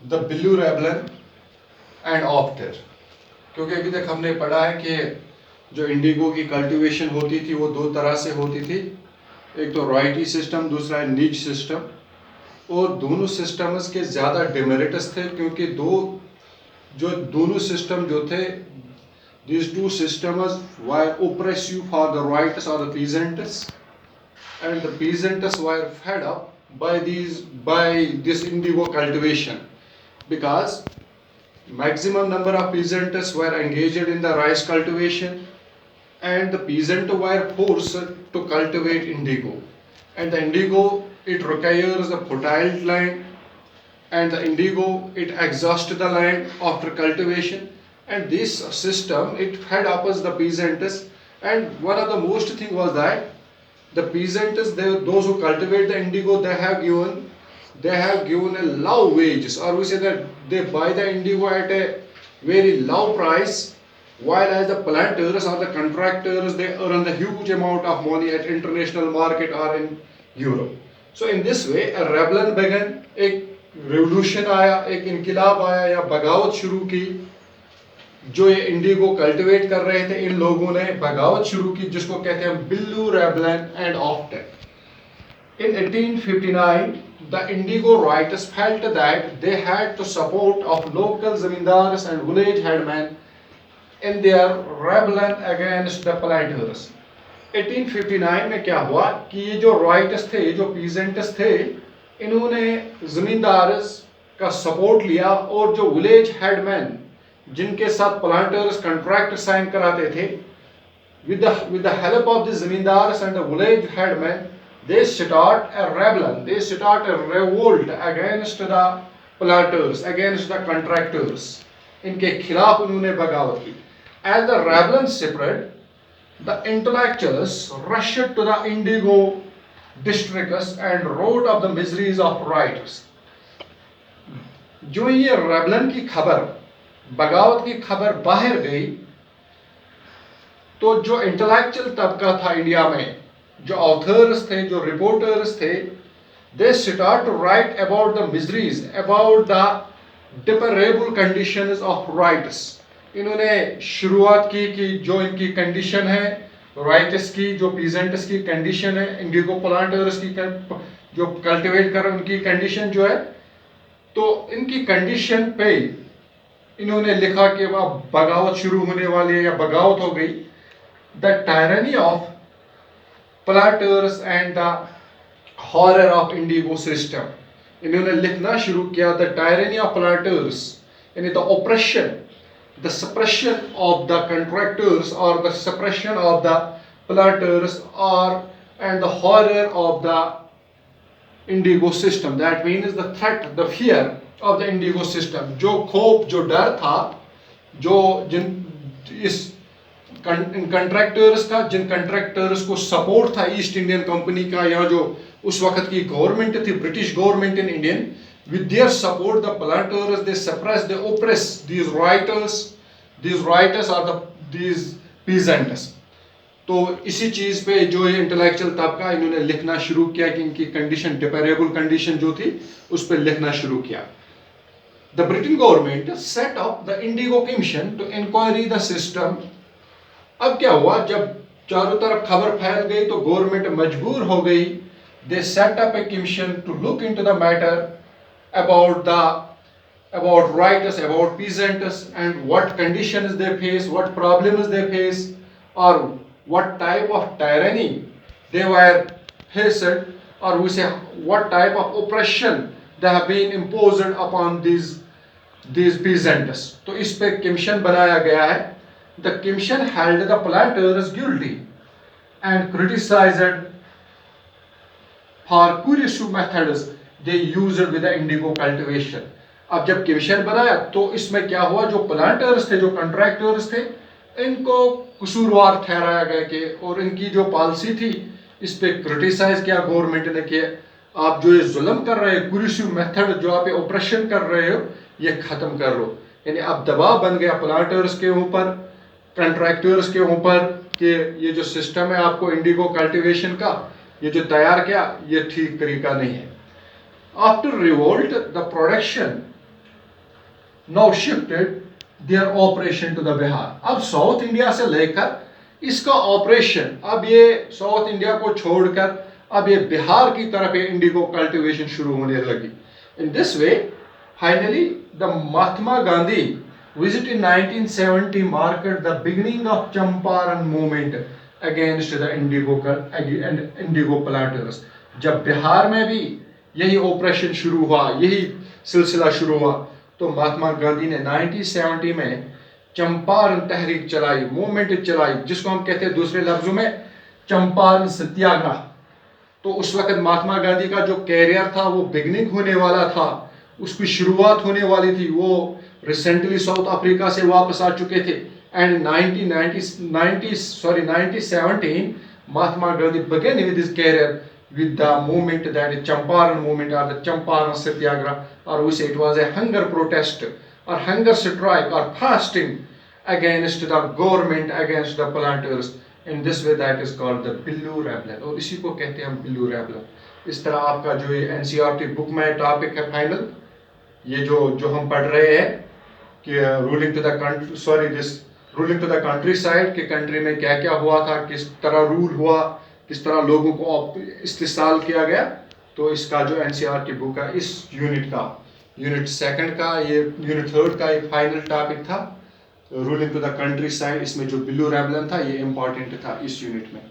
The बिल्यूरेबलन and after. क्योंकि अभी तक हमने पढ़ा है कि जो इंडिगो की कल्टीवेशन होती थी वो दो तरह से होती थी, एक तो रॉयल्टी सिस्टम, दूसरा है नीच सिस्टम। और दोनों सिस्टम्स के ज़्यादा डिमेरिट्स थे, क्योंकि दोनों सिस्टम जो थे, these two systems were oppressive for the writers or the peasants, and the peasants were fed up by this indigo cultivation, because maximum number of peasants were engaged in the rice cultivation, and the peasants were forced to cultivate indigo. And the indigo, it requires a fertile land, and the indigo, it exhausts the land after cultivation, and this system, it fed up as the peasants. And one of the most thing was that the peasants, those who cultivate the indigo, they have given a low wages, or we say that they buy the indigo at a very low price, while as the planters or the contractors, they earn the huge amount of money at international market or in Europe. So in this way a rebellion began, एक revolution आया, एक इनकिलाब आया या बगावत शुरू की। जो ये इंडिगो कल्टीवेट कर रहे थे, इन लोगों ने बगावत शुरू की, जिसको कहते हैं बिल्यूरेबलन and after. In 1859, the indigo writers felt that they had to support of local zamindars and village headmen in their rebellion against the planters। 1859 में क्या हुआ कि ये जो राइटर्स थे, जो पीजेंट्स थे, इन्होंने जमींदार का सपोर्ट लिया, और जो विलेज हेडमैन, जिनके साथ प्लांटर्स कॉन्ट्रैक्ट साइन कराते थे, with the help of the zamindars and the village headmen, they start a rebellion, they start a revolt against the planters, against the contractors। इनके खिलाफ उन्होंने बगावत की। As the rebellion spread, the intellectuals rushed to the indigo districts and wrote of the miseries of writers। जो ये रेबलन की खबर, बगावत की खबर बाहर गई, तो जो इंटेलेक्चुअल तबका था इंडिया में, जो ऑथर्स थे, जो रिपोर्टर्स थे, they start to write about the miseries, about the deplorable conditions of writers। इन्होंने शुरुआत की कि जो इनकी कंडीशन है राइटर्स की, जो पीजेंट्स की कंडीशन है, इंडिगो प्लांटर्स की जो कल्टीवेट कर उनकी कंडीशन जो है, तो इनकी कंडीशन पे इन्होंने लिखा कि अब बगावत शुरू होने वाली है या बगावत हो गई। The tyranny of planters and the horror of Indigo system. इन्होंने लिखना शुरू किया द टायरनी ऑफ प्लांटर्स, यानी the operation, the suppression of the contractors or the suppression of the planters, and the horror of the indigo system। That means the threat, the fear of the indigo system। जो खौफ, जो डर था, जो इस contractors का, जिन contractors को support था ईस्ट इंडियन कंपनी का, या जो उस वक्त की गवर्नमेंट थी, British government in Indian, with their support the planters, they suppress, they oppress these writers are these peasants। तो इसी चीज पे जो ये इंटेलेक्चुअल तबका, इन्होंने लिखना शुरू किया कि इनकी कंडीशन, डिपेरेबल कंडीशन जो थी, उस पर लिखना शुरू किया। The Britain government set up the indigo commission to inquiry the system. अब क्या हुआ, जब चारों तरफ खबर फैल गई तो गवर्नमेंट मजबूर हो गई। They set up a commission to look into the matter about writers, about peasants, and what conditions they face, what problems they face, or what type of tyranny they were faced, or we say what type of oppression they have been imposed upon these peasants। तो इस पे commission बनाया गया है। The commission held the planters guilty and criticized for coercive methods they used with the indigo cultivation। अब जब commission बनाया तो इसमें क्या हुआ, जो प्लांटर्स थे, जो कॉन्ट्रैक्टर्स थे, इनको कसूरवार ठहराया गया कि, और इनकी जो पॉलिसी थी इस पे क्रिटिसाइज किया गवर्नमेंट ने कि आप जो ये जुल्म कर रहे हो, कुरेसिव मेथड जो आप ऑपरेशन कर रहे हो, ये खत्म कर लो। यानी अब दबाव बन गया प्लांटर्स के ऊपर, कॉन्ट्रैक्टर्स के ऊपर कि ये जो सिस्टम है आपको इंडिगो कल्टीवेशन का, ये जो तैयार किया, ये ठीक तरीका नहीं है। After revolt, the production now shifted their operation to the Bihar. अब साउथ इंडिया से लेकर इसका ऑपरेशन अब ये साउथ इंडिया को छोड़कर अब ये बिहार की तरफ इंडिगो कल्टीवेशन शुरू होने लगी। In this way finally the Mahatma Gandhi visit in 1970 marked the beginning of Champaran movement against the indigo planters। जब बिहार में भी यही ऑपरेशन शुरू हुआ, यही सिलसिला शुरू हुआ, तो महात्मा गांधी ने 1970 में चंपारण तहरीक चलाई, मूवमेंट चलाई, जिसको हम कहते हैं दूसरे लफ्जों में चंपारण सत्याग्रह। तो उस वक्त महात्मा गांधी का जो कैरियर था वो बिगनिंग होने वाला था, उसकी शुरुआत होने वाली थी। वो रिसेंटली साउथ अफ्रीका से वापस आ चुके थे and 1917 Mahatma Gandhi began with his career with the movement that is Champaran movement or the Champaran Satyagraha, or we say it was a hunger protest or hunger strike or fasting against the government, against the planters। In this way that is called the Billu Rebellion, और इसी को कहते हैं हम बिल्लू रेबलन। इस तरह आपका जो ये एनसीईआरटी बुक में टॉपिक है फाइनल, ये जो हम पढ़ रहे हैं कि ruling to the country, sorry this ruling to the country side, कि कंट्री में क्या क्या हुआ था, किस तरह रूल हुआ, किस तरह लोगों को इस्तेसाल किया गया। तो इसका जो एनसीईआरटी बुक है इस यूनिट का, यूनिट सेकंड का, ये यूनिट थर्ड का एक फाइनल टॉपिक था ruling to the country side. इसमें जो बिल्लू रेबलन था ये इंपॉर्टेंट था इस यूनिट में।